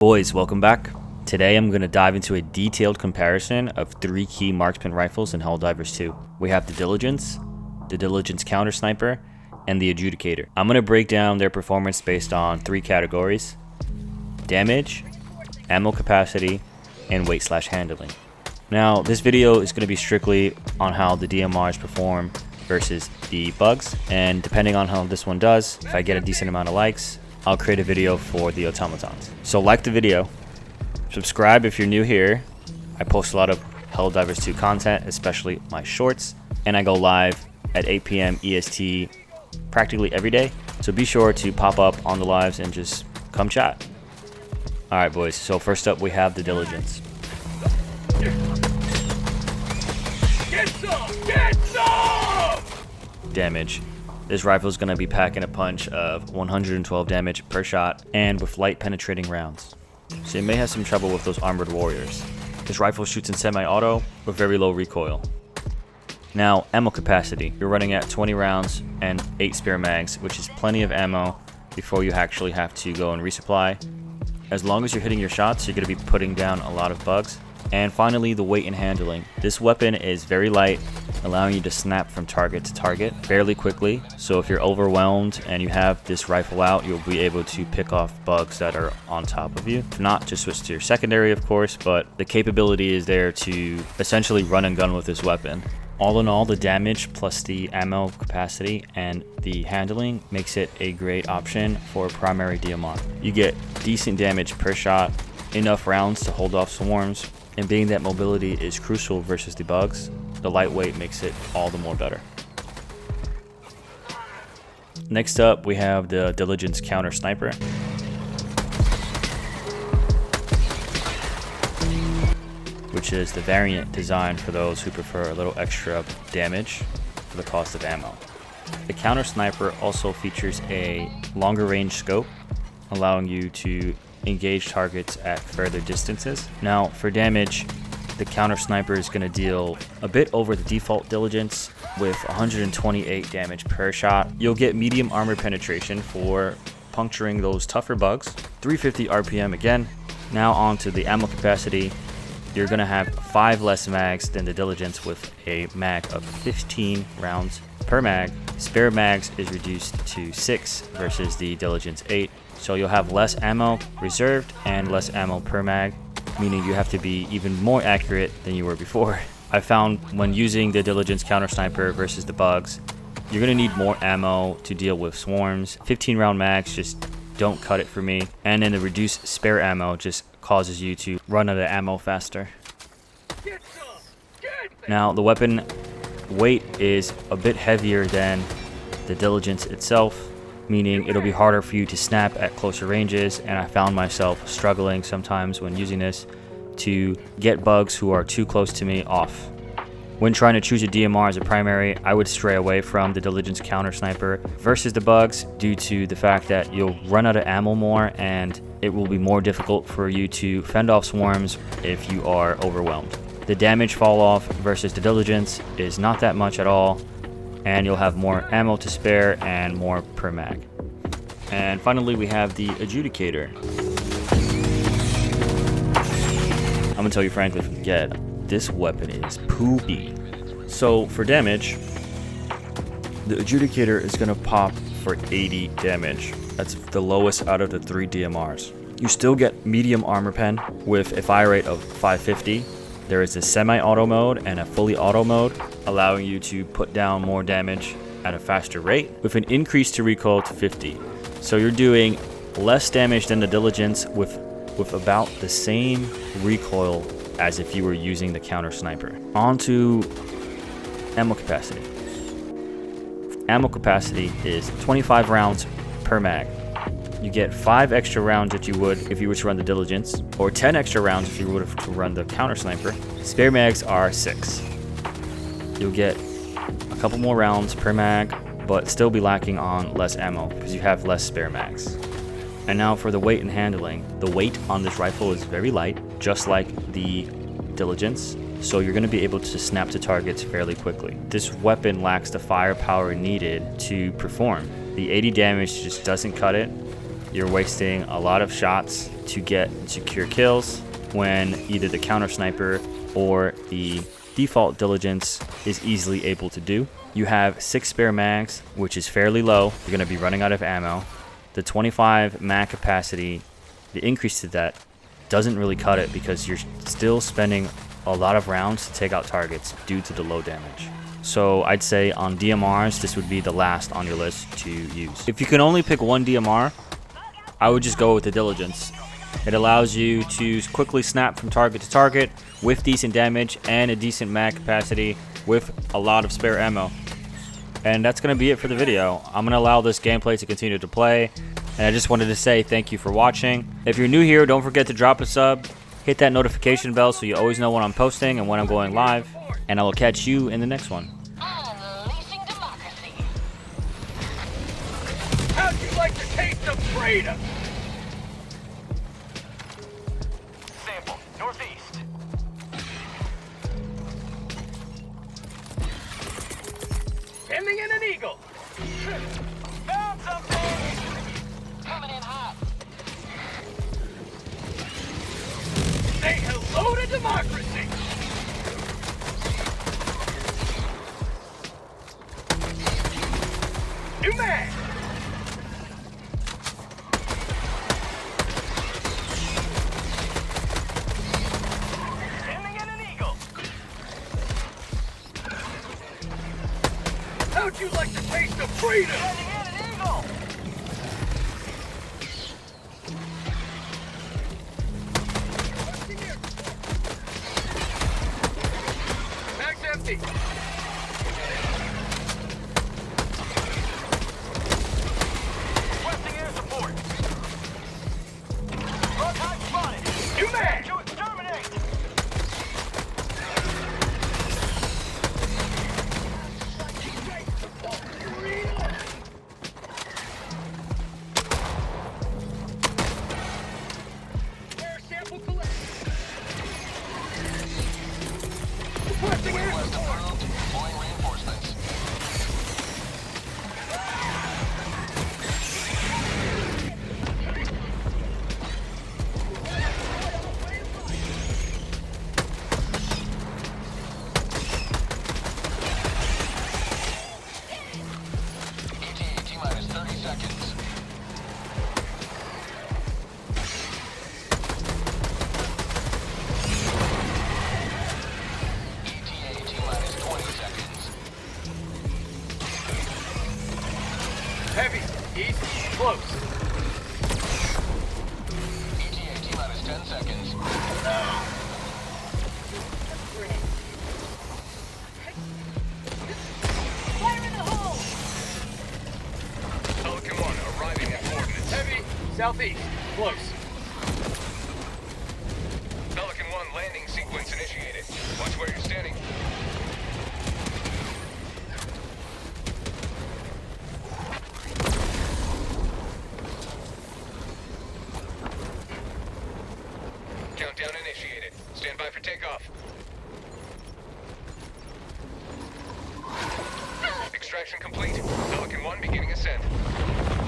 Boys, welcome back. Today I'm going to dive into a detailed comparison of 3 key Marksman rifles in Helldivers 2. We have the Diligence, the Diligence Counter Sniper, and the Adjudicator. I'm going to break down their performance based on 3 categories: damage, ammo capacity, and weight/handling. Now, this video is going to be strictly on how the DMRs perform versus the bugs, and depending on how this one does, if I get a decent amount of likes, I'll create a video for the automatons. So like the video, subscribe if you're new here. I post a lot of Helldivers 2 content, especially my shorts, and I go live at 8 p.m. EST practically every day. So be sure to pop up on the lives and just come chat. Alright boys, so first up we have the Diligence. Get some! Get some! Damage. This rifle is going to be packing a punch of 112 damage per shot and with light penetrating rounds. So you may have some trouble with those armored warriors. This rifle shoots in semi-auto with very low recoil. Now, ammo capacity. You're running at 20 rounds and 8 spare mags, which is plenty of ammo before you actually have to go and resupply. As long as you're hitting your shots, you're going to be putting down a lot of bugs. And finally, the weight and handling. This weapon is very light, allowing you to snap from target to target fairly quickly. So if you're overwhelmed and you have this rifle out, you'll be able to pick off bugs that are on top of you. If not, just switch to your secondary, of course, but the capability is there to essentially run and gun with this weapon. All in all, the damage plus the ammo capacity and the handling makes it a great option for a primary DMR. You get decent damage per shot, enough rounds to hold off swarms, and being that mobility is crucial versus the bugs, the lightweight makes it all the more better. Next up, we have the Diligence Counter Sniper. Which is the variant designed for those who prefer a little extra damage for the cost of ammo. The Counter Sniper also features a longer range scope, allowing you to engage targets at further distances. Now, for damage, the Counter Sniper is going to deal a bit over the default Diligence with 128 damage per shot. You'll get medium armor penetration for puncturing those tougher bugs. 350 RPM again. Now on to the ammo capacity. You're going to have 5 less mags than the Diligence with a mag of 15 rounds per mag. Spare mags is reduced to 6 versus the Diligence 8. So you'll have less ammo reserved and less ammo per mag, meaning you have to be even more accurate than you were before. I found when using the Diligence Counter Sniper versus the bugs, you're going to need more ammo to deal with swarms. 15 round mags just don't cut it for me. And then the reduced spare ammo just causes you to run out of ammo faster. Now, the weapon weight is a bit heavier than the Diligence itself, meaning it'll be harder for you to snap at closer ranges, and I found myself struggling sometimes when using this to get bugs who are too close to me off. When trying to choose a DMR as a primary, I would stray away from the Diligence Counter Sniper versus the bugs due to the fact that you'll run out of ammo more and it will be more difficult for you to fend off swarms if you are overwhelmed. The damage fall off versus the Diligence is not that much at all, and you'll have more ammo to spare and more per mag. And finally, we have the Adjudicator. I'm gonna tell you frankly from the get, this weapon is poopy. So for damage, the Adjudicator is gonna pop for 80 damage. That's the lowest out of the 3 DMRs. You still get medium armor pen with a fire rate of 550. There is a semi-auto mode and a fully auto mode, allowing you to put down more damage at a faster rate with an increase to recoil to 50. So you're doing less damage than the Diligence with about the same recoil as if you were using the Counter Sniper. On to ammo capacity. Ammo capacity is 25 rounds per mag. You get 5 extra rounds that you would if you were to run the Diligence, or 10 extra rounds if you were to run the Counter Sniper. Spare mags are 6. You'll get a couple more rounds per mag, but still be lacking on less ammo because you have less spare mags. And now for the weight and handling. The weight on this rifle is very light, just like the Diligence, so you're going to be able to snap to targets fairly quickly. This weapon lacks the firepower needed to perform. The 80 damage just doesn't cut it. You're wasting a lot of shots to get secure kills when either the counter sniper or the default diligence is easily able to do. You have 6 spare mags, which is fairly low. You're going to be running out of ammo. The 25 mag capacity, the increase to that doesn't really cut it because you're still spending a lot of rounds to take out targets due to the low damage. So I'd say on DMRs, this would be the last on your list to use. If you can only pick one DMR, I would just go with the Diligence. It allows you to quickly snap from target to target with decent damage and a decent mag capacity with a lot of spare ammo. And that's going to be it for the video. I'm going to allow this gameplay to continue to play. And I just wanted to say thank you for watching. If you're new here, don't forget to drop a sub. Hit that notification bell so you always know when I'm posting and when I'm going live. And I will catch you in the next one. Unleashing democracy. How'd you like the taste of freedom? Sample, northeast. Sending in an eagle. Found something. Coming in hot. Say hello to democracy. New mag. Sending in an eagle. How'd you like the taste of freedom? Sending in an eagle. Mag's empty. Requesting air support. Front high spotted. New mag. To exterminate. Air sample collect. Requesting air support. Deploying reinforcements. ETA T-minus 30 seconds. ETA T-minus 20 seconds. Heavy. East. Close. ETA T-minus 10 seconds. Fire in the hole! Pelican 1 arriving at coordinates. Heavy. Southeast. Close. Pelican 1 landing sequence initiated. Watch where you're standing. Countdown initiated. Stand by for takeoff. Extraction complete. Pelican 1 beginning ascent.